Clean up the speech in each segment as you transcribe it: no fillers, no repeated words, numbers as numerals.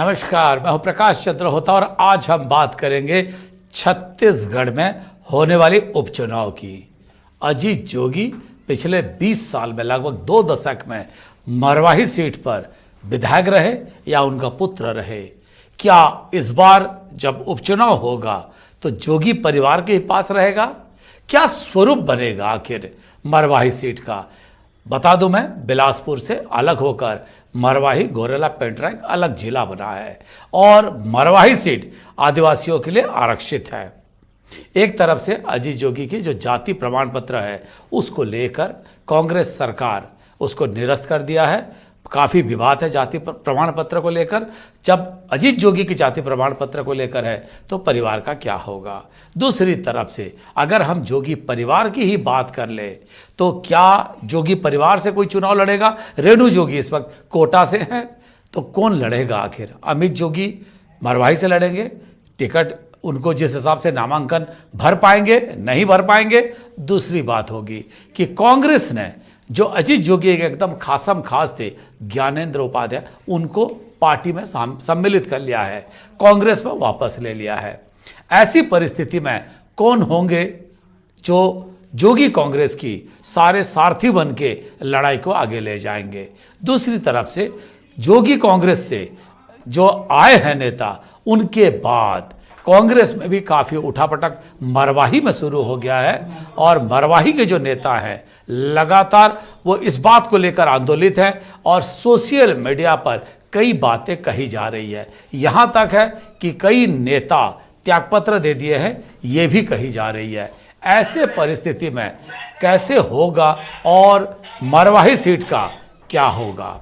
नमस्कार, मैं हूं प्रकाश चंद्र होता और आज हम बात करेंगे छत्तीसगढ़ में होने वाले उपचुनाव की। अजीत जोगी पिछले 20 साल में लगभग 2 दशक में मरवाही सीट पर विधायक रहे या उनका पुत्र रहे। क्या इस बार जब उपचुनाव होगा तो जोगी परिवार के पास रहेगा? क्या स्वरूप बनेगा आखिर मरवाही सीट का? बता दूं, मैं बिलासपुर से अलग होकर मरवाही गोरेला पेंड्रा एक अलग जिला बना है और मरवाही सीट आदिवासियों के लिए आरक्षित है। एक तरफ से अजीत जोगी की जो जाति प्रमाण पत्र है उसको लेकर कांग्रेस सरकार उसको निरस्त कर दिया है। काफ़ी विवाद है जाति प्रमाण पत्र को लेकर। जब अजीत जोगी की जाति प्रमाण पत्र को लेकर है तो परिवार का क्या होगा? दूसरी तरफ से अगर हम जोगी परिवार की ही बात कर ले तो क्या जोगी परिवार से कोई चुनाव लड़ेगा? रेणु जोगी इस वक्त कोटा से हैं, तो कौन लड़ेगा आखिर? अमित जोगी मरवाही से लड़ेंगे। टिकट उनको जिस हिसाब से नामांकन भर पाएंगे, नहीं भर पाएंगे। दूसरी बात होगी कि कांग्रेस ने जो अजीत जोगी एकदम खासम खास थे ज्ञानेंद्र उपाध्याय, उनको पार्टी में सम्मिलित कर लिया है, कांग्रेस में वापस ले लिया है। ऐसी परिस्थिति में कौन होंगे जो जोगी कांग्रेस की सारे सारथी बन के लड़ाई को आगे ले जाएंगे? दूसरी तरफ से जोगी कांग्रेस से जो आए हैं नेता, उनके बाद कांग्रेस में भी काफ़ी उठापटक मरवाही में शुरू हो गया है और मरवाही के जो नेता हैं लगातार वो इस बात को लेकर आंदोलित हैं और सोशल मीडिया पर कई बातें कही जा रही है। यहाँ तक है कि कई नेता त्यागपत्र दे दिए हैं, ये भी कही जा रही है। ऐसे परिस्थिति में कैसे होगा और मरवाही सीट का क्या होगा?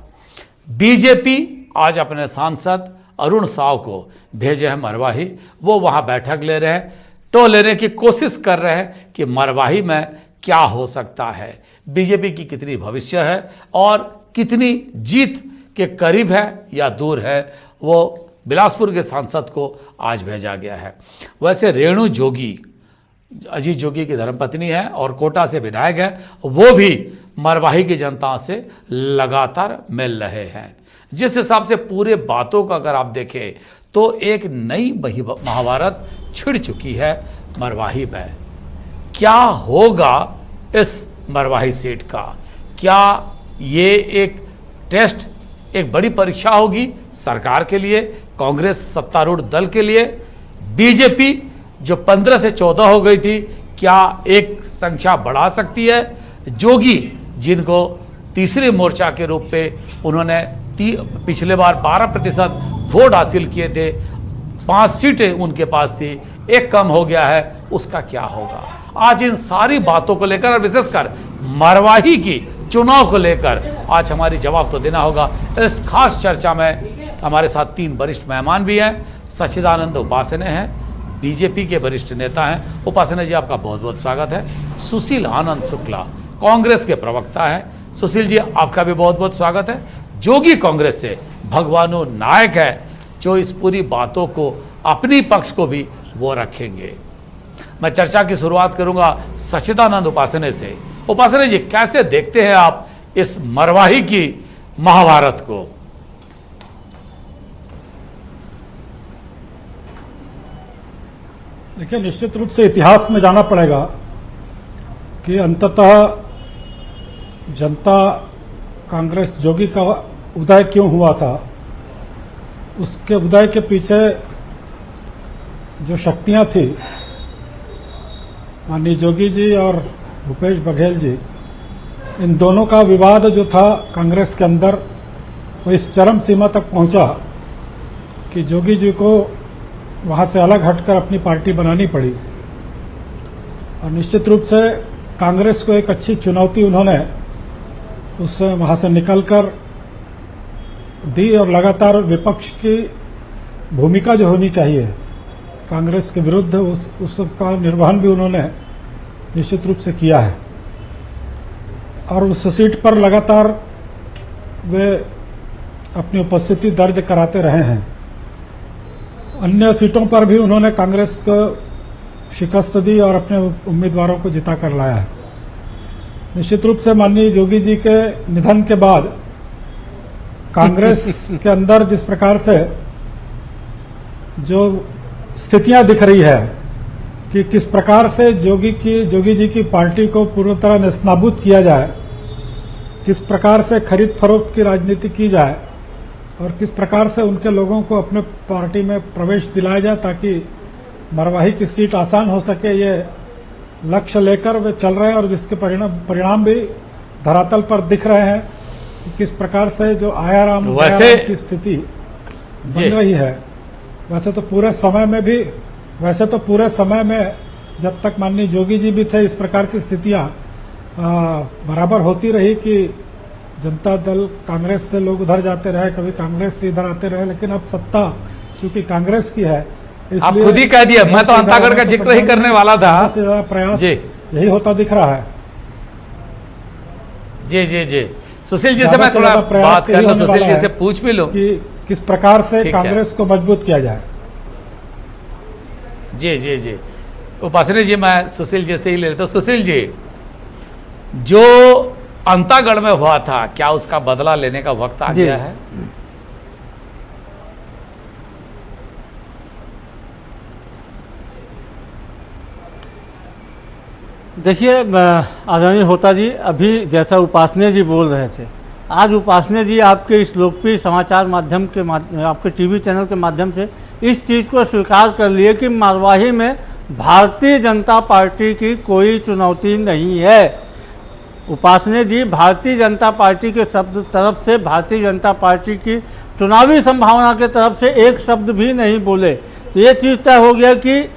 बीजेपी आज अपने सांसद अरुण साव को भेजे हैं मरवाही। वो वहाँ बैठक ले रहे हैं, तो लेने की कोशिश कर रहे हैं कि मरवाही में क्या हो सकता है, बीजेपी की कितनी भविष्य है और कितनी जीत के करीब है या दूर है। वो बिलासपुर के सांसद को आज भेजा गया है। वैसे रेणु जोगी अजीत जोगी की धर्मपत्नी है और कोटा से विधायक है, वो भी मरवाही की जनता से लगातार मिल रहे हैं। जिस हिसाब से पूरे बातों का अगर आप देखें तो एक नई महाभारत छिड़ चुकी है मरवाही में। क्या होगा इस मरवाही सीट का? क्या ये एक टेस्ट, एक बड़ी परीक्षा होगी सरकार के लिए, कांग्रेस सत्तारूढ़ दल के लिए? बीजेपी जो 15 से 14 हो गई थी, क्या एक संख्या बढ़ा सकती है? जोगी जिनको तीसरे मोर्चा के रूप में उन्होंने पिछले बार 12% वोट हासिल किए थे, 5 सीटें उनके पास थी, एक कम हो गया है, उसका क्या होगा? आज इन सारी बातों को लेकर और विशेषकर मरवाही की चुनाव को लेकर आज हमारी जवाब तो देना होगा। इस खास चर्चा में हमारे साथ 3 वरिष्ठ मेहमान भी हैं। सच्चिदानंद उपासने हैं, बीजेपी के वरिष्ठ नेता हैं। उपासने जी, आपका बहुत बहुत स्वागत है। सुशील आनंद शुक्ला कांग्रेस के प्रवक्ता हैं। सुशील जी, आपका भी बहुत बहुत स्वागत है। जोगी कांग्रेस से भगवानु नायक है, जो इस पूरी बातों को अपनी पक्ष को भी वो रखेंगे। मैं चर्चा की शुरुआत करूंगा सच्चिदानंद उपासने से। उपासने जी, कैसे देखते हैं आप इस मरवाही की महाभारत को? देखिए, निश्चित रूप से इतिहास में जाना पड़ेगा कि अंततः जनता कांग्रेस जोगी का उदय क्यों हुआ था। उसके उदय के पीछे जो शक्तियां थी, माननीय जोगी जी और भूपेश बघेल जी, इन दोनों का विवाद जो था कांग्रेस के अंदर, वो इस चरम सीमा तक पहुंचा कि जोगी जी को वहां से अलग हटकर अपनी पार्टी बनानी पड़ी। और निश्चित रूप से कांग्रेस को एक अच्छी चुनौती उन्होंने उससे वहां से निकलकर दी और लगातार विपक्ष की भूमिका जो होनी चाहिए कांग्रेस के विरुद्ध, उसका निर्वहन भी उन्होंने निश्चित रूप से किया है। और उस सीट पर लगातार वे अपनी उपस्थिति दर्ज कराते रहे हैं। अन्य सीटों पर भी उन्होंने कांग्रेस को शिकस्त दी और अपने उम्मीदवारों को जिता कर लाया है। निश्चित रूप से माननीय जोगी जी के निधन के बाद कांग्रेस के अंदर जिस प्रकार से जो स्थितियां दिख रही है कि किस प्रकार से जोगी जी की पार्टी को पूरी तरह नेस्तनाबूद किया जाए, किस प्रकार से खरीद फरोख्त की राजनीति की जाए और किस प्रकार से उनके लोगों को अपने पार्टी में प्रवेश दिलाया जाए ताकि मरवाही की सीट आसान हो सके, ये लक्ष्य लेकर वे चल रहे हैं और जिसके परिणाम भी धरातल पर दिख रहे हैं कि किस प्रकार से जो आयाराम की स्थिति बन रही है। वैसे तो पूरे समय में जब तक माननीय जोगी जी भी थे इस प्रकार की स्थितियां बराबर होती रही कि जनता दल कांग्रेस से लोग उधर जाते रहे, कभी कांग्रेस से इधर आते रहे, लेकिन अब सत्ता क्योंकि कांग्रेस की है आप खुद ही कह दिया, मैं तो अंतागढ़ का जिक्र ही करने वाला था। सबसे ज्यादा प्रयास यही होता दिख रहा है। जी सुशील जी से मैं थोड़ा बात कर लूं, सुशील जी से पूछ भी लूं कि किस प्रकार से कांग्रेस को मजबूत किया जाए। जी उपासनी जी, मैं सुशील जी से ही ले लेता हूं। सुशील जी, जो अंतागढ़ में हुआ था, क्या उसका बदला लेने का वक्त आ गया है? देखिए आदरणीय होता जी, अभी जैसा उपासने जी बोल रहे थे, आज उपासने जी आपके इस लोकप्रिय समाचार माध्यम के आपके टीवी चैनल के माध्यम से इस चीज़ को स्वीकार कर लिए कि मरवाही में भारतीय जनता पार्टी की कोई चुनौती नहीं है। उपासने जी भारतीय जनता पार्टी के तरफ से, भारतीय जनता पार्टी की चुनावी संभावना के तरफ से एक शब्द भी नहीं बोले। तो ये चीज़ तय हो गया कि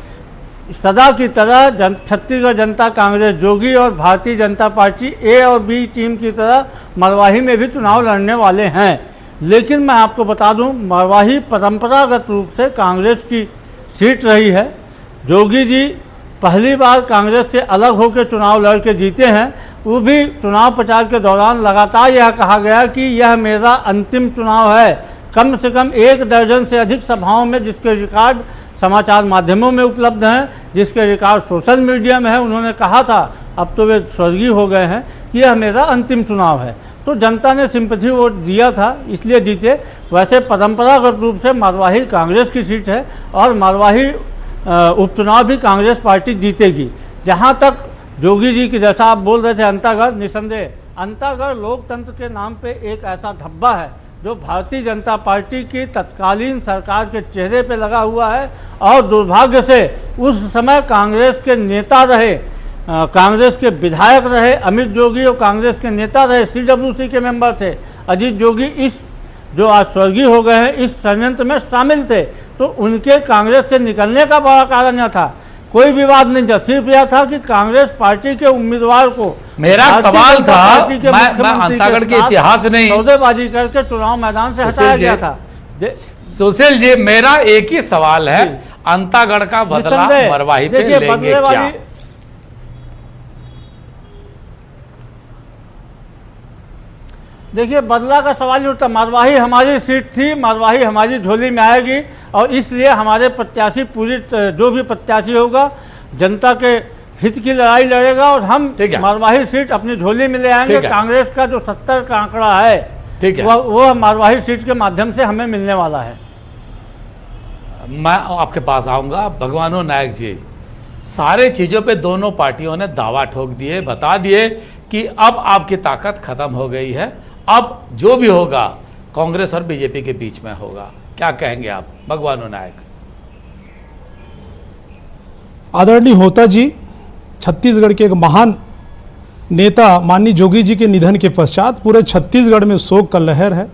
सदा की तरह छत्तीसगढ़ जनता कांग्रेस जोगी और भारतीय जनता पार्टी ए और बी टीम की तरह मरवाही में भी चुनाव लड़ने वाले हैं। लेकिन मैं आपको बता दूं, मरवाही परंपरागत रूप से कांग्रेस की सीट रही है। जोगी जी पहली बार कांग्रेस से अलग होकर चुनाव लड़ के जीते हैं। वो भी चुनाव प्रचार के दौरान लगातार यह कहा गया कि यह मेरा अंतिम चुनाव है। कम से कम 1 दर्जन से अधिक सभाओं में, जिसके रिकॉर्ड समाचार माध्यमों में उपलब्ध हैं, जिसके रिकॉर्ड सोशल मीडिया में है, उन्होंने कहा था, अब तो वे स्वर्गीय हो गए हैं, कि यह मेरा अंतिम चुनाव है। तो जनता ने सिंपैथी वोट दिया था, इसलिए जीते। वैसे परंपरागत रूप से मरवाही कांग्रेस की सीट है और मरवाही उपचुनाव भी कांग्रेस पार्टी जीतेगी। जहां तक जोगी जी की, जैसा आप बोल रहे थे, अंतागढ़, निसंदेह अंतागढ़ लोकतंत्र के नाम पे एक ऐसा धब्बा है जो भारतीय जनता पार्टी की तत्कालीन सरकार के चेहरे पे लगा हुआ है। और दुर्भाग्य से उस समय कांग्रेस के नेता रहे, कांग्रेस के विधायक रहे अमित जोगी, और कांग्रेस के नेता रहे, CWC के मेंबर थे अजीत जोगी, इस जो आज स्वर्गीय हो गए हैं, इस षड्यंत्र में शामिल थे। तो उनके कांग्रेस से निकलने का बड़ा कारण यह था, कोई विवाद नहीं था, सिर्फ यह था कि कांग्रेस पार्टी के उम्मीदवार को, मेरा सवाल था, मैं अंतागढ़ के इतिहास नहीं, सौदेबाजी करके चुनाव मैदान से हटाया गया था। सुशील जी, मेरा एक ही सवाल है, अंतागढ़ का बदला मरवाही पे लेंगे क्या? देखिए, बदला का सवाल ही उठता। मरवाही हमारी सीट थी, मरवाही हमारी झोली में आएगी और इसलिए हमारे प्रत्याशी जो भी प्रत्याशी होगा जनता के हित की लड़ाई लड़ेगा और हम मरवाही सीट अपनी झोली में ले आएंगे। कांग्रेस का जो 70 का आंकड़ा है, वो मरवाही सीट के माध्यम से हमें मिलने वाला है। मैं आपके पास आऊंगा। भगवानो नायक जी, सारे चीजों पे दोनों पार्टियों ने दावा ठोक दिए, बता दिए कि अब आपकी ताकत खत्म हो गई है, अब जो भी होगा कांग्रेस और बीजेपी के बीच में होगा। क्या कहेंगे आप, भगवानो नायक? आदरणीय होता जी, छत्तीसगढ़ के एक महान नेता माननीय जोगी जी के निधन के पश्चात पूरे छत्तीसगढ़ में शोक का लहर है।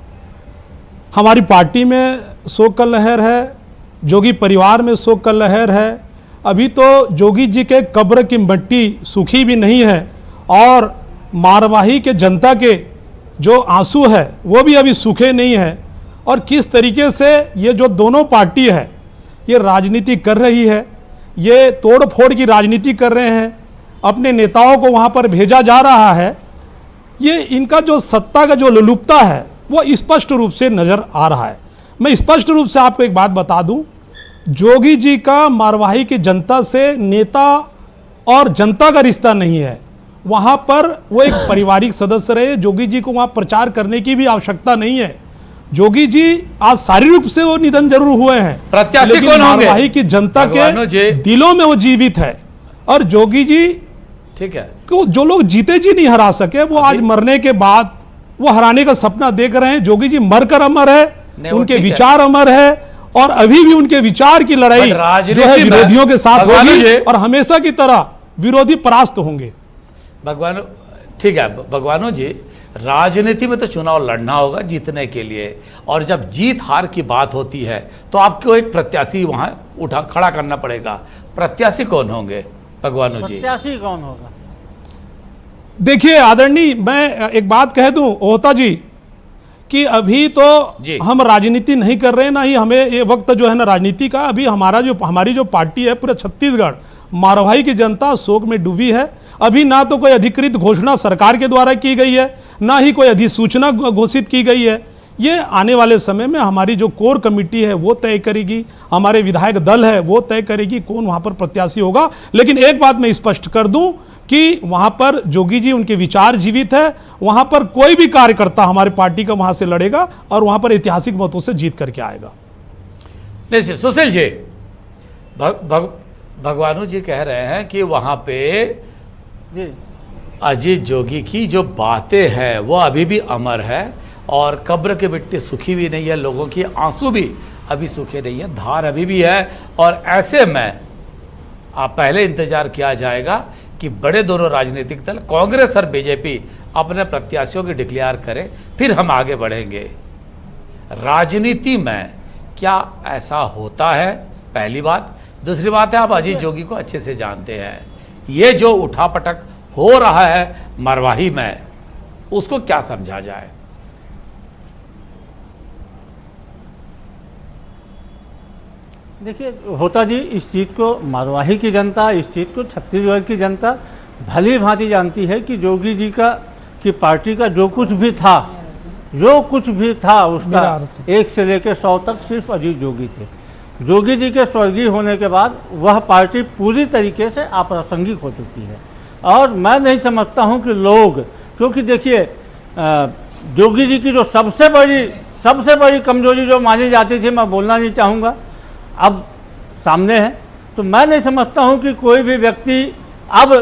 हमारी पार्टी में शोक का लहर है, जोगी परिवार में शोक का लहर है। अभी तो जोगी जी के कब्र की मिट्टी सूखी भी नहीं है और मरवाही के जनता के जो आंसू है वो भी अभी सूखे नहीं है। और किस तरीके से ये जो दोनों पार्टी है ये राजनीति कर रही है, ये तोड़ फोड़ की राजनीति कर रहे हैं, अपने नेताओं को वहाँ पर भेजा जा रहा है। ये इनका जो सत्ता का जो लुलुपता है वो स्पष्ट रूप से नज़र आ रहा है। मैं स्पष्ट रूप से आपको एक बात बता दूं, जोगी जी का मरवाही की जनता से नेता और जनता का रिश्ता नहीं है। वहाँ पर वो एक पारिवारिक सदस्य रहे। जोगी जी को वहाँ प्रचार करने की भी आवश्यकता नहीं है। जोगी जी आज शारीरिक रूप से वो निधन जरूर हुए हैं, प्रत्याशी लेकिन कौन होंगे? मारवाही की जनता भगवानो जी। के दिलों में वो जीवित है। और जोगी जी ठीक है, को जो लोग जीते जी नहीं हरा सके, वो आज मरने के बाद वो हराने का सपना देख रहे हैं। जोगी जी मरकर अमर है, नहीं, वो उनके ठीक है। विचार अमर है, और अभी भी उनके विचार की लड़ाई बट जो है राजनीति में विरोधियों के साथ भगवानो होगी, जी- और हमेशा की तरह विरोधी परास्त होंगे। भगवान ठीक है, भगवानों जी, राजनीति में तो चुनाव लड़ना होगा जीतने के लिए, और जब जीत हार की बात होती है तो आपको एक प्रत्याशी वहां उठा खड़ा करना पड़ेगा। प्रत्याशी कौन होंगे भगवानों जी? प्रत्याशी कौन होगा? देखिए आदरणीय, मैं एक बात कह दूं ओहता जी, कि अभी तो जी। हम राजनीति नहीं कर रहे हैं, ना ही हमें ये वक्त जो है ना राजनीति का। अभी हमारी जो पार्टी है पूरे छत्तीसगढ़ मारवाही की जनता शोक में डूबी है। अभी ना तो कोई अधिकृत घोषणा सरकार के द्वारा की गई है, ना ही कोई अधिसूचना घोषित की गई है। ये आने वाले समय में हमारी जो कोर कमेटी है वो तय करेगी, हमारे विधायक दल है वो तय करेगी कौन वहां पर प्रत्याशी होगा। लेकिन एक बात मैं स्पष्ट कर दूं कि वहां पर जोगी जी, उनके विचार जीवित है। वहां पर कोई भी कार्यकर्ता हमारे पार्टी का वहां से लड़ेगा और वहां पर ऐतिहासिक मतों से जीत करके आएगा। नहीं सुशील जी, भगवानू जी कह रहे हैं कि वहां पे जी अजीत जोगी की जो बातें हैं वो अभी भी अमर है, और कब्र की मिट्टी सूखी भी नहीं है, लोगों की आंसू भी अभी सूखे नहीं है, धार अभी भी है। और ऐसे में आप पहले इंतजार किया जाएगा कि बड़े दोनों राजनीतिक दल कांग्रेस और बीजेपी अपने प्रत्याशियों की डिक्लेयर करें, फिर हम आगे बढ़ेंगे। राजनीति में क्या ऐसा होता है? पहली बात। दूसरी बात है, आप अजीत जोगी को अच्छे से जानते हैं, ये जो उठापटक हो रहा है मरवाही में, उसको क्या समझा जाए? देखिए होता जी, इस चीज़ को मरवाही की जनता, इस चीज़ को छत्तीसगढ़ की जनता भली भांति जानती है कि जोगी जी की पार्टी का जो कुछ भी था मेरा उसका अर्थ 1 से लेकर 100 तक सिर्फ अजीत जोगी थे। जोगी जी के स्वर्गीय होने के बाद वह पार्टी पूरी तरीके से अप्रासंगिक हो चुकी है। और मैं नहीं समझता हूं कि लोग, क्योंकि देखिए जोगी जी की जो सबसे बड़ी कमजोरी जो मानी जाती थी, मैं बोलना नहीं चाहूँगा, अब सामने है। तो मैं नहीं समझता हूं कि कोई भी व्यक्ति अब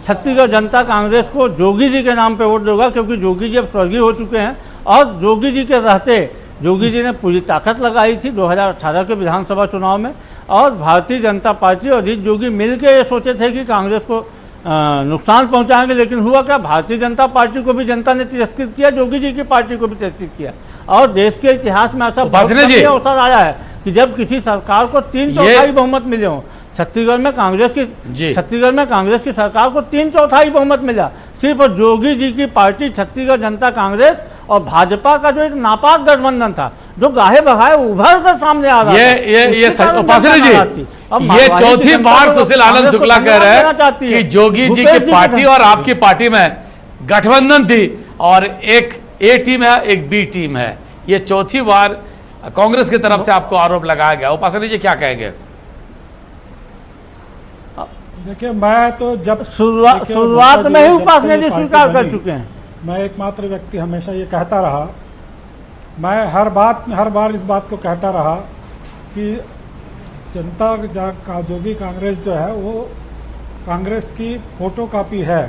छत्तीसगढ़ जनता कांग्रेस को जोगी जी के नाम पे वोट देगा, क्योंकि जोगी जी अब स्वर्गीय हो चुके हैं। और जोगी जी के रहते जोगी जी ने पूरी ताकत लगाई थी 2018 के विधानसभा चुनाव में, और भारतीय जनता पार्टी और अजीत जोगी मिलकर ये सोचे थे कि कांग्रेस को नुकसान पहुंचाएंगे। लेकिन हुआ क्या, भारतीय जनता पार्टी को भी जनता ने तिरस्कृत किया, जोगी जी की पार्टी को भी तिरस्कृत किया। और देश के इतिहास में ऐसा अवसर आया है कि जब किसी सरकार को 3/4 बहुमत मिले हों। छत्तीसगढ़ में कांग्रेस की सरकार को 3/4 बहुमत मिला, सिर्फ जोगी जी की पार्टी छत्तीसगढ़ जनता कांग्रेस और भाजपा का जो एक नापाक गठबंधन था, जो गाहे बगाहे उभर कर सामने आ रहा था। उपासना जी, ये चौथी बार सुशील आनंद शुक्ला कह रहे हैं कि जोगी जी की पार्टी और आपकी पार्टी में गठबंधन थी, और एक ए टीम है एक बी टीम है। ये चौथी बार कांग्रेस की तरफ से आपको आरोप लगाया गया। उपासना जी क्या कहेंगे? देखिए, मैं तो जब शुरुआत में ही उपासना जी स्वीकार कर चुके हैं। मैं एकमात्र व्यक्ति हमेशा ये कहता रहा, मैं हर बार इस बात को कहता रहा कि जनता का जोगी कांग्रेस जो है वो कांग्रेस की फोटोकॉपी है,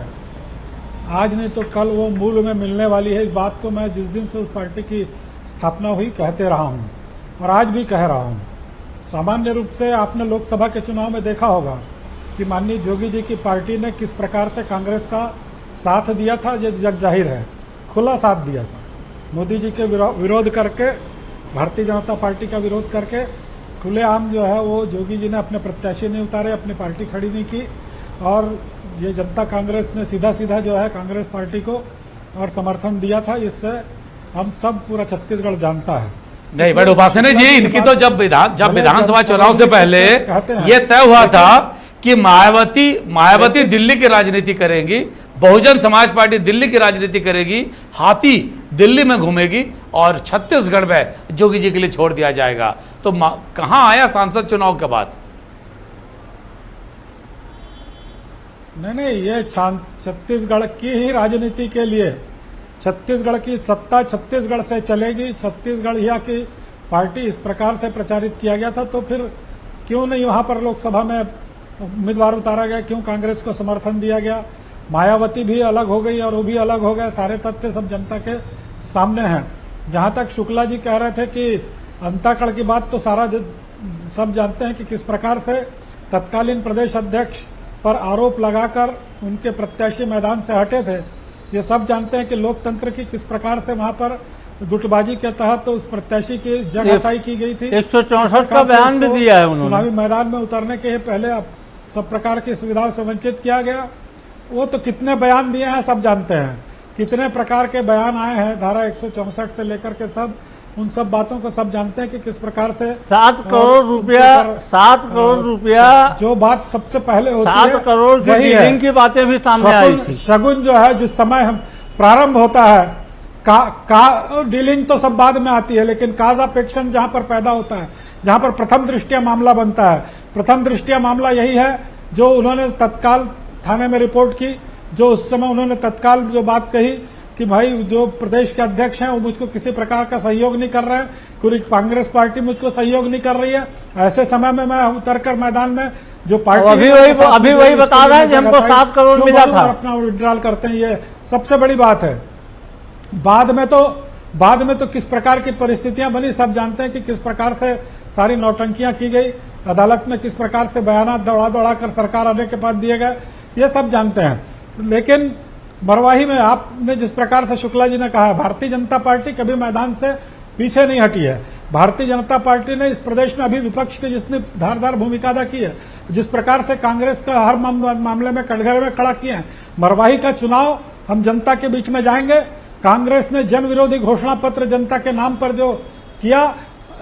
आज नहीं तो कल वो मूल में मिलने वाली है। इस बात को मैं जिस दिन से उस पार्टी की स्थापना हुई कहते रहा हूँ, और आज भी कह रहा हूँ। सामान्य रूप से आपने लोकसभा के चुनाव में देखा होगा कि माननीय जोगी जी की पार्टी ने किस प्रकार से कांग्रेस का साथ दिया था, ये जग जाहिर है, खुला साथ दिया था। मोदी जी के विरोध करके, भारतीय जनता पार्टी का विरोध करके खुलेआम जो है वो जोगी जी ने अपने प्रत्याशी नहीं उतारे, अपनी पार्टी खड़ी नहीं की, और ये जनता कांग्रेस ने सीधा जो है कांग्रेस पार्टी को और समर्थन दिया था। इससे हम सब पूरा छत्तीसगढ़ जानता है। नहीं, बट उपासना जी, इनकी तो जब विधानसभा चुनाव से पहले ये तय हुआ था कि मायावती दिल्ली की राजनीति करेंगी, बहुजन समाज पार्टी दिल्ली की राजनीति करेगी, हाथी दिल्ली में घूमेगी, और छत्तीसगढ़ में जोगी जी के लिए छोड़ दिया जाएगा। तो कहां आया सांसद चुनाव के बाद? नहीं, ये छत्तीसगढ़ की ही राजनीति के लिए छत्तीसगढ़ की सत्ता छत्तीसगढ़ से चलेगी, छत्तीसगढ़ या की पार्टी इस प्रकार से प्रचारित किया गया था, तो फिर क्यों नहीं वहां पर लोकसभा में उम्मीदवार उतारा गया, क्यों कांग्रेस को समर्थन दिया गया? मायावती भी अलग हो गई और वो भी अलग हो गए। सारे तथ्य सब जनता के सामने हैं। जहां तक शुक्ला जी कह रहे थे कि अंताकड़ की बात, तो सब जानते हैं कि किस प्रकार से तत्कालीन प्रदेश अध्यक्ष पर आरोप लगाकर उनके प्रत्याशी मैदान से हटे थे। ये सब जानते हैं कि लोकतंत्र की किस प्रकार से वहां पर गुटबाजी के तहत उस प्रत्याशी की जगहसाई की गई थी। 164 का बयान भी दिया है उन्होंने। चुनावी मैदान में उतरने के पहले अब सब प्रकार की सुविधाओं से वंचित किया गया। वो तो कितने बयान दिए हैं सब जानते हैं, कितने प्रकार के बयान आए हैं धारा 164 से लेकर के सब, उन सब बातों को सब जानते हैं कि किस प्रकार से 7 करोड़ रुपया जो बात सबसे पहले होती है 7 करोड़ की डीलिंग की बातें भी सामने आई थी। शगुन जो है जिस समय हम प्रारंभ होता है डीलिंग तो सब बाद में आती है, लेकिन काज ऑफ एक्शन जहां पर पैदा होता है, जहां पर प्रथम दृष्टया मामला बनता है, प्रथम दृष्टया मामला यही है जो उन्होंने तत्काल थाने में रिपोर्ट की, जो उस समय उन्होंने तत्काल जो बात कही कि भाई जो प्रदेश के अध्यक्ष हैं वो मुझको किसी प्रकार का सहयोग नहीं कर रहे हैं, पूरी कांग्रेस पार्टी मुझको सहयोग नहीं कर रही है। ऐसे समय में मैं उतरकर मैदान में जो पार्टी अभी वही बता रहे हैं कि हमको 7 करोड़ मिला था, अपना विड्रॉल करते हैं। ये सबसे बड़ी बात है। बाद में तो किस प्रकार की परिस्थितियां बनी सब जानते हैं कि किस प्रकार से सारी नौटंकियां की गई, अदालत में किस प्रकार से बयान दौड़ा कर सरकार आने के बाद दिए गए, ये सब जानते हैं। लेकिन मरवाही में आपने जिस प्रकार से शुक्ला जी ने कहा, भारतीय जनता पार्टी कभी मैदान से पीछे नहीं हटी है। भारतीय जनता पार्टी ने इस प्रदेश में अभी विपक्ष की जिसने धारदार भूमिका अदा की है, जिस प्रकार से कांग्रेस का हर मामले में कटघरे में खड़ा किए हैं, मरवाही का चुनाव हम जनता के बीच में जाएंगे। कांग्रेस ने जन विरोधी घोषणा पत्र जनता के नाम पर जो किया,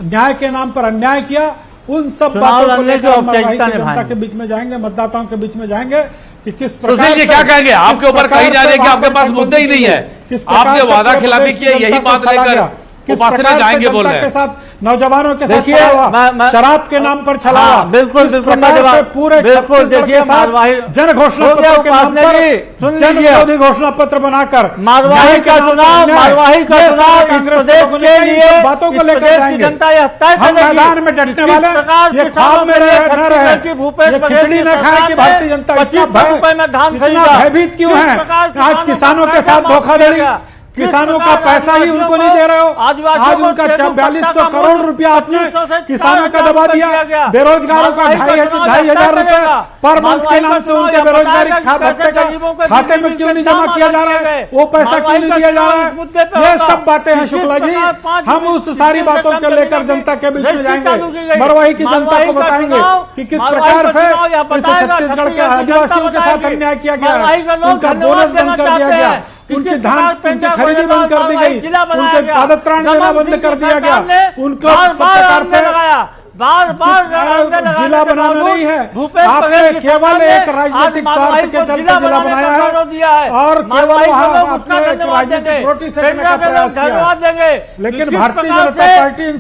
न्याय के नाम पर अन्याय किया, उन सब बातों को लेकर मरवाही की जनता के बीच में जाएंगे, मतदाताओं के बीच में जाएंगे कि किस प्रकार सुशील जी क्या कहेंगे? आपके ऊपर कही जा रही है कि आपके पास मुद्दे ही नहीं है, आपने वादा खिलाफी की है, यही बात लेकर उपासने जाएंगे बोल रहे हैं। साथ नौजवानों के साथ शराब के नाम पर छलावा, बिल्कुल पूरे देखिए जन घोषणा पत्र के नाम पर जन विरोधी घोषणा पत्र बनाकर मारवाही का चुनाव कांग्रेस के लिए बातों को लेकर जाएंगे। हम मैदान में डटने वाले ये ख्वाब में न रहे, ये खिचड़ी न खाए कि भारतीय जनता इतना भयभीत क्यों है। आज किसानों के साथ धोखाधड़ी, किसानों का पैसा ही उनको नहीं दे रहे हो। आज उनका 4200 करोड़ रुपया आपने किसानों का दबा दिया। बेरोजगारों का 2,500 रुपए पर मंथ के नाम से उनके बेरोजगारी भत्ते का खाते में क्यों नहीं जमा किया जा रहा है, वो पैसा क्यों नहीं दिया जा रहा है। ये सब बातें हैं शुक्ला जी। हम उस सारी बातों को लेकर जनता के बीच में जाएंगे, मरवाही की जनता को बताएंगे कि किस प्रकार से छत्तीसगढ़ के आदिवासियों के साथ अन्याय किया गया है, उनका बोनस बंद कर दिया गया, उनकी धान उनकी खरीदी बंद कर दी गई, उनके पादत्राण देना बंद कर दिया गया, उनको सब प्रकार से जिला बनाना नहीं है। आपने केवल एक राजनीतिक स्वार्थ के चलते जिला बनाया है और केवल वहाँ आपने एक राजनीतिक रोटी सेकने का प्रयास किया। लेकिन भारतीय जनता पार्टी इन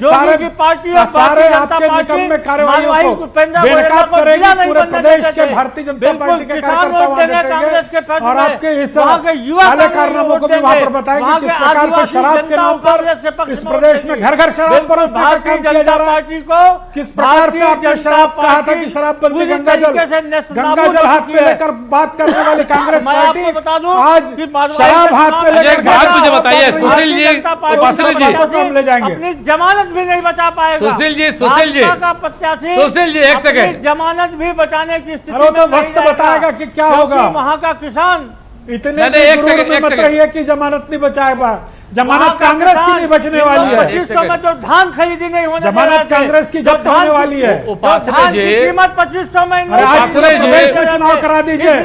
सारे आपके निकम्मे कार्रवाइयों को बेनकाब करेगी। पूरे प्रदेश के भारतीय जनता पार्टी के कार्यकर्ता वहाँ बैठेंगे और आपके इस काले कारनामों को भी वहाँ पर बताएंगे किस प्रकार से शराब के नाम पर इस प्रदेश में घर घर शराब परोसने का काम किया जा रहा है। किस प्रकार से आपने शराब कहा था कि शराबबंदी गंगाजल हाथ में लेकर बात करने वाली कांग्रेस पार्टी आज शराब हाथ में लेकर बात मुझे बताइए सुशील जी, उपासने जी हम ले जाएंगे। अपनी जमानत भी नहीं बचा पाएगा सुशील जी एक सेकंड, जमानत भी बचाने की स्थिति तो वक्त बताएगा कि क्या होगा। वहाँ का किसान इतने एक सेकंड रही है कि जमानत नहीं बचाएगा। जमानत कांग्रेस की नहीं बचने वाली है। जो धान खरीदी नहीं होने, जमानत कांग्रेस की जब्त होने वाली है। उपासने जी कीमत 2500 में प्रदेश में चुनाव करा दीजिए,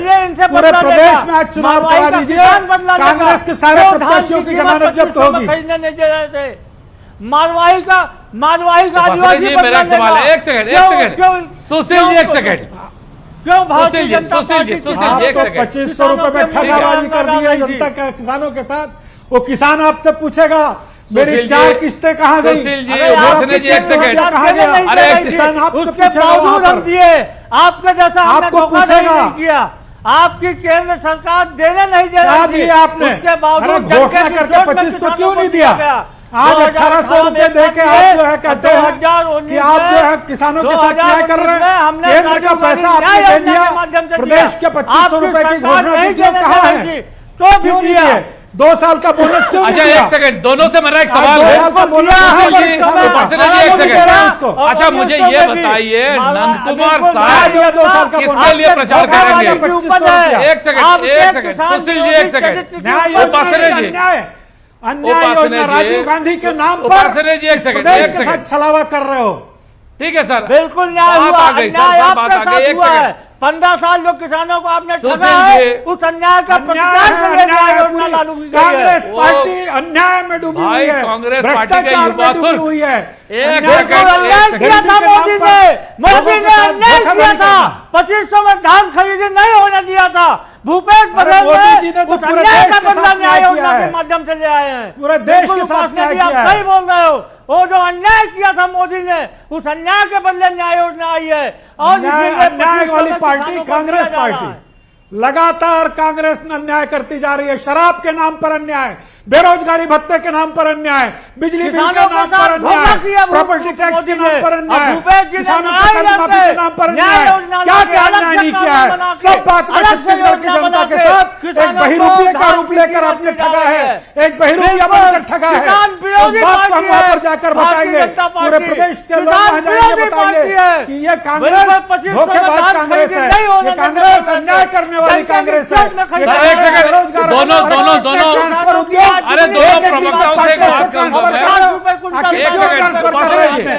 पूरे प्रदेश में आज चुनाव करा दीजिए, कांग्रेस के सारे प्रत्याशियों की जमानत जब्त होगी। खरीदने नहीं दे रहे थे। मारवाही का जी मेरा एक सवाल है, एक सेकंड सुशील जी, एक सेकंड सुशील जी एक सेकंड। 2500 रुपए में ठगाबाजी कर दी है जनता के किसानों के साथ। वो किसान आपसे पूछेगा मेरी 4 किस्तें कहाँ गई। सुशील जी, उपासने जी एक सेकंड, अरे किसान आपसे पूछेगा, आपके जैसा आपको पूछेगा आपकी केंद्र सरकार देने नहीं दे क्या रही थी। दिया आपने? उसके बावजूद अरे घोषणा डंके की करके चोट में 2500 किसानों क्यों को नहीं दिया दिया? गया। आज 1800 रुपए देके आप जो है कहते हैं 2019 कि आप जो है किसानों के साथ न्याय कर रहे हैं। केंद्र का पैसा आपने दे दिया, प्रदेश के 2500 रुपए की घोषणा की थी, कहाँ है? क्यों नहीं दिए? 2 साल का बोनस क्यों नहीं अच्छा दिया? एक सेकंड, दोनों से मेरा एक सवाल आज 2 है। साल का बोनस सुशील जी, किसानों को उपासना जी, दे एक रहे सेकंड। हैं उसको। अच्छा मुझे ये बताइए, नंदकुमार साहब दिया 2 साल का किसके बोनस। लिए प्रचार करेंगे? 2500 एक सेकंड, सुशील जी, एक सेकंड। न्याय उपासना जी, अन्याय उपासना योजना जी, राजीव गांधी के नाम पर उपासना जी, एक सेकंड, प्रदेश एक के सेकंड। साथ छलावा कर रहे हो। ठीक है सर, बिल्कुल न्याय बात हुआ, आ गई सर, अन्याय सर बात आपके आ गई, साथ एक हुआ है। सेकंड। 15 साल जो किसानों को आपने ठगा सुशील है, जी, उस अन्याय का प्रतिकार के लिए न्याय योजना लागू की गई कांग्रेस है। पार्टी अन्याय में डूबी भाई, हुई है, कांग्रेस पार्टी का भ्रष्टाचार युवा में डूबी तुर्क। हुई है। एक अन्याय सेकंड, को अन्याय एक किया सेकंड। था गरीबी के नाम मोदी पर ने लोगों के साथ अन्याय किया धोखाधड़ी था। करना। 2500 में धान खरीदी नहीं होने दिया था। भूपेश अरे बघेल मोदी जी ने तो उस पूरे अन्याय देश का के बदला साथ न्याय न्याय योजना किया के है। माध्यम से ले आए हैं। पूरे देश बिल्कुल के साथ उपासना न्याय जी, आप किया है। सही बोल रहे हो। वो जो अन्याय किया था मोदी ने, उस अन्याय के बदले न्याय योजना आई है। और अन्याय इसीलिए अन्याय 2500 वाली में पार्टी किसानों को कांग्रेस दिया जा रहा पार्टी है। लगातार कांग्रेस अन्याय करती जा रही है। शराब के नाम पर अन्याय, बेरोजगारी भत्ते के नाम पर अन्याय, बिजली बिल के किसानों के नाम साथ पर धोखा अन्याय, किया प्रॉपर्टी टैक्स मोदी के नाम ने। पर अन्याय, अब भूपेश जी ने किसानों के न्याय कर्ज माफी के नाम पर न्याय अन्याय, योजना क्या लाके क्या अलग अन्याय से नहीं कानून किया है? बना के, सब बात में अलग से छत्तीसगढ़ की योजना जनता बना के के साथ एक किसानों बहिरूपिया को का धान रूप की लेकर कीमत आपने दी जा ठगा रही है। है। एक बहिरूपिया बिल्कुल, बनकर ठगा है। किसान विरोधी उस बात को हम पार्टी वहां है। पर जाकर भारतीय बताएंगे, जनता पूरे पार्टी प्रदेश के लोग किसान वहां जाएंगे, विरोधी बताएंगे पार्टी है। कि ये कांग्रेस बिल्कुल 2500 में धोखेबाज धान कांग्रेस खरीदी है, नहीं होने ये देते कांग्रेस हैं। अन्याय करने वाली जनता की कांग्रेस है। जेब में खरीदी सर, एक सेकंड, बेरोजगार दोनों ट्रांसफर उद्योग, अरे दोनों प्रवक्ताओं से एक बात ट्रांसफर कहूंगा मैं। कर रहे हो। एक एक क्यों सेकंड, ट्रांसफर कर उपासना रहे जी। हैं?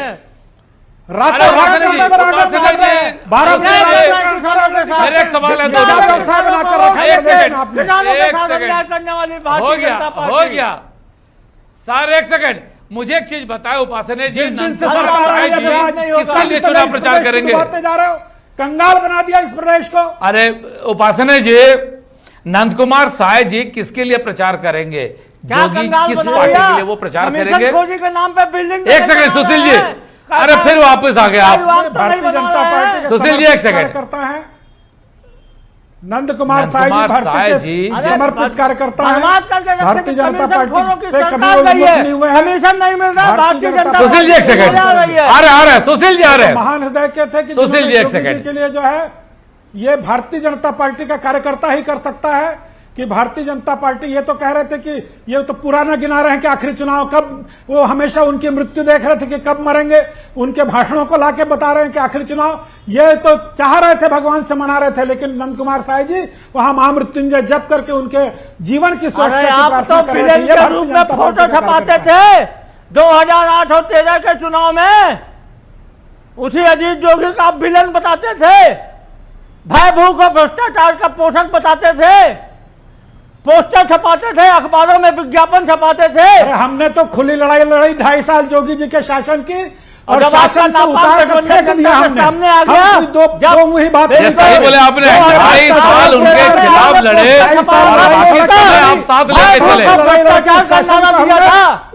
अरे रातों रात उपासना जी, ट्रांसफर उपासना जी, भारत उपासना में जी, ट्रांसफर मेरा एक सवाल है, क्या दोनों पे। व्यवसाय बनाकर रखा है एक प्रदेश सेकंड, में आपने? किसानों के एक साथ सेकंड। अन्याय करने वाली हो भारतीय गया, जनता हो पार्टी। गया सर, एक सेकंड, मुझे एक चीज बताए उपासना जी, जिस दिन से नंदकुमार सरकार साय आई है, आज जी किसके लिए इस चुनाव प्रदेश प्रचार को करेंगे? डुबाते जा रहे हो, कंगाल बना दिया इस प्रदेश को। अरे उपासना जी, नंदकुमार साय जी किसके लिए प्रचार करेंगे? क्या जोगी कंगाल किस बना पार्टी दिया? के लिए वो प्रचार कमीशन करेंगे? खोजी के नाम पे बिल्डिंग एक सेकंड सुशील जी, अरे फिर वापस आ गए आप। भारतीय जनता पार्टी के सुशील जी, एक सेकंड। कार्यकर्ता है नंदकुमार साय नंदकुमार जी, साय भारतीय जी, के समर्पित कार्यकर्ता है। धन्यवाद करके रखते भारतीय कि जनता कमीशन खोरों पार्टी की से कभी सरकार वो गई है। विमुख नहीं हुए हैं। कमीशन नहीं मिल रहा, भारतीय भारतीय जनता जनता पार्टी सुशील जी, एक सेकंड, आ रही है। आ रहे हैं सुशील जी, आ रहे हैं। महान हृदय के थे कि सुशील जी, एक जोगी सेकंड। के लिए जो है ये भारतीय जनता पार्टी का कार्यकर्ता ही कर सकता है कि भारतीय जनता पार्टी ये तो कह रहे थे कि ये तो पुराना गिना रहे हैं कि आखिरी चुनाव कब, वो हमेशा उनकी मृत्यु देख रहे थे कि कब मरेंगे, उनके भाषणों को लाके बता रहे हैं कि आखिरी चुनाव ये तो चाह रहे थे, भगवान से मना रहे थे, लेकिन नंदकुमार साय जी वहां महामृत्युंजय जप करके उनके जीवन की सुरक्षा अरे की आप प्रार्थना तो कर रहे थे। फिल्म ये के भारतीय रूप में जनता फोटो पार्टी का छपाते कार्यकर्ता है। थे 2008 और 2013 के चुनाव में। उसी अजीत जोगी का आप विलन बताते थे, भय भूख और भ्रष्टाचार का पोषक बताते थे, पोस्टर छपाते थे, अखबारों में विज्ञापन छपाते थे। अरे हमने तो खुली लड़ाई लड़ी 2.5 साल जोगी जी के शासन की, और जब आपका शासन से नापाक उतार कर गठबंधन फेंक दिया जनता के हमने। सामने आ गया। हम कोई दो मुही बात ये नहीं सही कर बोले रहे। आपने, 2.5 2.5 साल उनके खिलाफ लड़े और बाकी समय आप साथ लेके चले।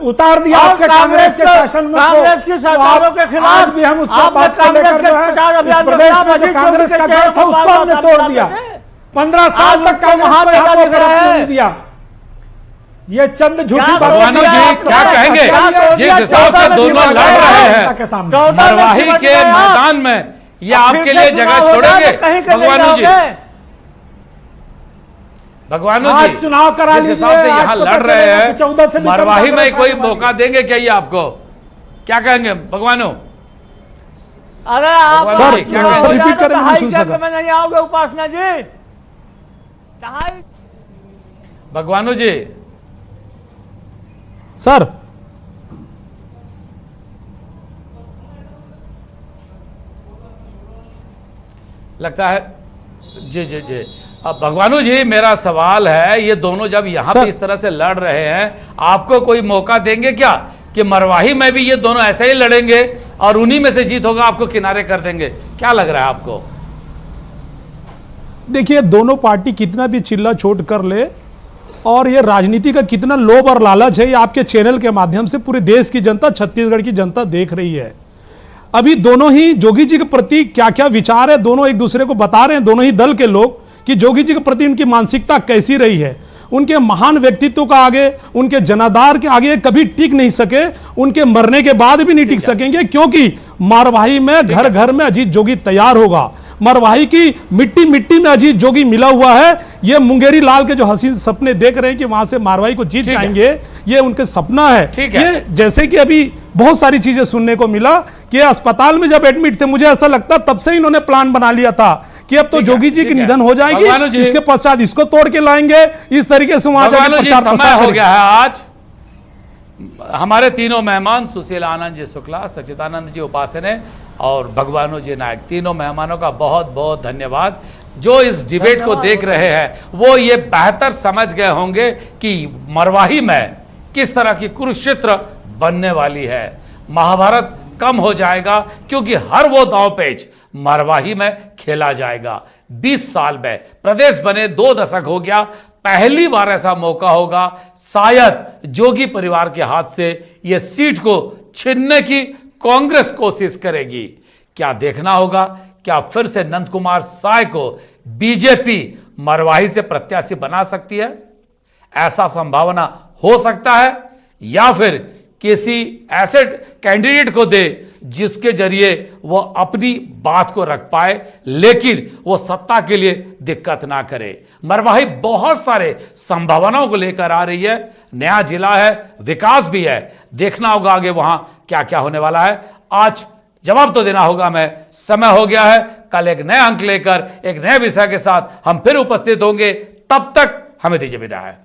उतार दिया आपके कांग्रेस के शासन में कांग्रेस की सरकारों के खिलाफ आज भी हम उससे आपने बात को लेकर जो है प्रचार इस अभियान में प्रदेश अपना में जो अजीत कांग्रेस जोगी का के गढ़ था चेहरे को उसको हमने बार-बार तोड़ बताते दिया। थे। 15 साल आज तक उसको कांग्रेस वहां को यहाँ दिख पर रहा है। नहीं दिया। ये चंद झूठी क्या बातें भगवानों जी क्या कहेंगे? जिस हिसाब से दोनों लड़ रहे हैं मरवाही के मैदान में, ये आपके लिए जगह छोड़ेंगे? भगवानों जी, भगवानों आज जी, चुनाव करा जिस लीजिए, हिसाब से आज यहाँ पता लड़ रहे चलेगा कि 14 से हैं भी कम मरवाही में कांग्रेस कोई आने वाली मौका देंगे क्या ये आपको? क्या कहेंगे भगवानों? अरे आप भगवान जी, क्या कहेंगे? सर, रिपीट करें, मैं नहीं सुन सका। में नहीं आओगे उपासना जी। दहाई भगवानों जी, सर लगता है जी जी जी। अब भगवानों जी, मेरा सवाल है, ये दोनों जब यहाँ पे सर। इस तरह से लड़ रहे हैं, आपको कोई मौका देंगे क्या कि मरवाही में भी ये दोनों ऐसे ही लड़ेंगे और उन्हीं में से जीत होगा, आपको किनारे कर देंगे? क्या लग रहा है आपको? देखिए, दोनों पार्टी कितना भी चिल्ला चोट कर ले और ये राजनीति का कितना लोभ और लालच है, ये आपके चैनल के माध्यम से पूरे देश की जनता, छत्तीसगढ़ की जनता देख रही है। अभी दोनों ही जोगी जी के प्रति क्या क्या विचार है, दोनों एक दूसरे को बता रहे हैं, दोनों ही दल के लोग, कि जोगी जी के प्रति उनकी मानसिकता कैसी रही है। उनके महान व्यक्तित्व का आगे, उनके जनाधार के आगे कभी टिक नहीं सके, उनके मरने के बाद भी नहीं टिक सकेंगे, क्योंकि मरवाही में घर घर में अजीत जोगी तैयार होगा। मरवाही की मिट्टी मिट्टी में अजीत जोगी मिला हुआ है। ये मुंगेरी लाल के जो हसीन सपने देख रहे हैं कि वहां से मरवाही को जीत जाएंगे, ये उनके सपना है। ये जैसे कि अभी बहुत सारी चीजें सुनने को मिला कि अस्पताल में जब एडमिट थे, मुझे ऐसा लगता तब से इन्होंने प्लान बना लिया था कि अब तो जोगी जी की निधन हो जाएगी, इसके पश्चात इसको तोड़ के लाएंगे, इस तरीके से वहां जाकर प्रचार प्रसार हो गया है। आज हमारे तीनों मेहमान सुशील आनंद जी शुक्ला, सच्चिदानंद जी उपासने और भगवानो जी नायक, तीनों मेहमानों का बहुत बहुत धन्यवाद। जो इस डिबेट को देख रहे हैं वो ये बेहतर समझ गए होंगे कि मरवाही में किस तरह की कुरुक्षेत्र बनने वाली है। महाभारत कम हो जाएगा क्योंकि हर वो दांव पेच मरवाही में खेला जाएगा। 20 साल में प्रदेश बने 2 दशक हो गया, पहली बार ऐसा मौका होगा शायद जोगी परिवार के हाथ से यह सीट को छीनने की कांग्रेस कोशिश करेगी। क्या देखना होगा, क्या फिर से नंद कुमार साय को बीजेपी मरवाही से प्रत्याशी बना सकती है? ऐसा संभावना हो सकता है, या फिर किसी ऐसे कैंडिडेट को दे जिसके जरिए वो अपनी बात को रख पाए लेकिन वो सत्ता के लिए दिक्कत ना करे। मरवाही बहुत सारे संभावनाओं को लेकर आ रही है, नया जिला है, विकास भी है, देखना होगा आगे वहां क्या क्या होने वाला है। आज जवाब तो देना होगा मैं, समय हो गया है। कल एक नए अंक लेकर एक नए विषय के साथ हम फिर उपस्थित होंगे, तब तक हमें दीजिए विदा है।